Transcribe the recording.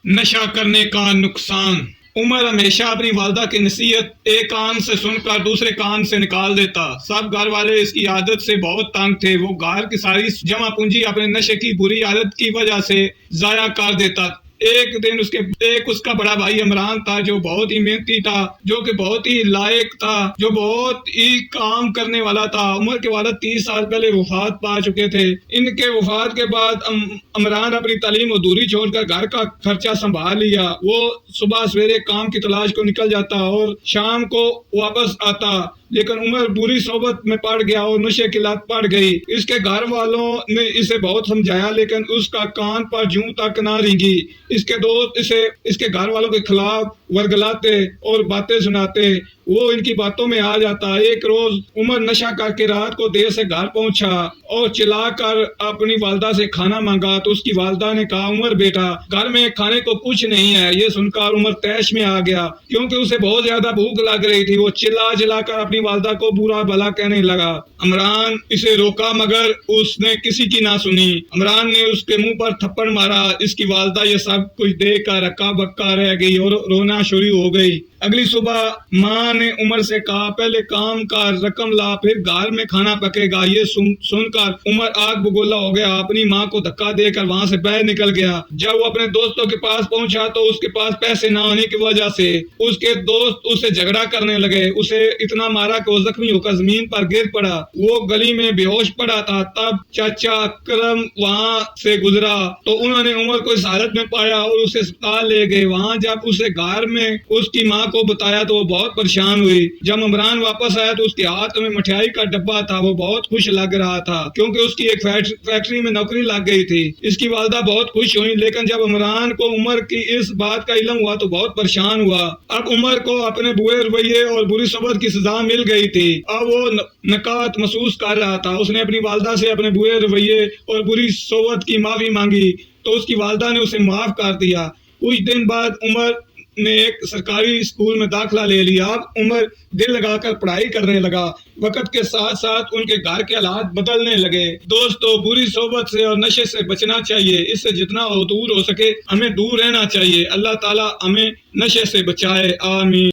नशा करने का नुकसान। उमर हमेशा अपनी वालदा की नसीहत एक कान से सुनकर दूसरे कान से निकाल देता। सब घर वाले इसकी आदत से बहुत तंग थे। वो घर की सारी जमा पूंजी अपने नशे की बुरी आदत की वजह से जाया कर देता। एक दिन उसका बड़ा भाई इमरान था, जो बहुत ही मेहनती था, जो कि बहुत ही लायक था, जो बहुत ही काम करने वाला था। उमर के वालिद 30 साल पहले वफात पा चुके थे। इनके वफात के बाद इमरान अपनी तालीम अधूरी छोड़कर घर का खर्चा संभाल लिया। वो सुबह सवेरे काम की तलाश को निकल जाता और शाम को वापस आता, लेकिन उमर बुरी सोबत में पड़ गया और नशे की लत पड़ गई। इसके घर वालों ने इसे बहुत समझाया, लेकिन उसका कान पर जूं तक ना रेंगी। इसके दोस्त इसे इसके घर वालों के खिलाफ वर्गलाते और बातें सुनाते। वो इनकी बातों में आ जाता। एक रोज उमर नशा करके रात को देर से घर पहुंचा और चिल्लाकर अपनी वालदा से खाना मांगा, तो उसकी वालदा ने कहा, उमर बेटा, घर में खाने को कुछ नहीं है। ये सुनकर उमर तैश में आ गया, क्योंकि उसे बहुत ज्यादा भूख लग रही थी। वो चिल्ला कर अपनी वालदा को बुरा भला कहने लगा। इमरान इसे रोका, मगर उसने किसी की ना सुनी। इमरान ने उसके मुंह पर थप्पड़ मारा। इसकी वालदा ये सब कुछ देख कर हक्का बक्का रह गई और रोना शुरू हो गई। अगली सुबह माँ ने उमर से कहा, पहले काम कर, रकम ला, फिर घर में खाना पकेगा। ये सुनकर उमर आग बबूला हो गया। अपनी माँ को धक्का देकर वहां से बाहर निकल गया। जब वो अपने दोस्तों के पास पहुंचा तो उसके पास पैसे ना होने की वजह से उसके दोस्त उससे झगड़ा करने लगे। उसे इतना मारा कि वो जख्मी होकर जमीन पर गिर पड़ा। वो गली में बेहोश पड़ा था। तब चाचा अकरम वहां से गुजरा तो उन्होंने उमर को इस हालत में पाया और उसे अस्पताल ले गए। वहां जब उसे घर में उसकी माँ को बताया तो वो बहुत परेशान हुई। जब इमरान वापस आया तो उसके हाथ में मिठाई का डब्बा था। वो बहुत खुश लग रहा था, क्योंकि उसकी एक फैक्ट्री में नौकरी लग गई थी। इसकी वालदा बहुत खुश हुई, लेकिन जब इमरान को उमर की इस बात का इल्म हुआ तो बहुत परेशान हुआ। अब उमर को अपने बुरे रवैये और बुरी सोबत की सजा मिल गई थी। अब वो नकात महसूस कर रहा था। उसने अपनी वालदा से अपने बुरे रवैये और बुरी सोबत की माफी मांगी, तो उसकी वालदा ने उसे माफ कर दिया। कुछ दिन बाद उमर ने एक सरकारी स्कूल में दाखिला ले लिया। अब उमर दिल लगाकर पढ़ाई करने लगा। वक्त के साथ साथ उनके घर के हालात बदलने लगे। दोस्तों, बुरी सोबत से और नशे से बचना चाहिए। इससे जितना दूर हो सके हमें दूर रहना चाहिए। अल्लाह ताला हमें नशे से बचाए। आमीन।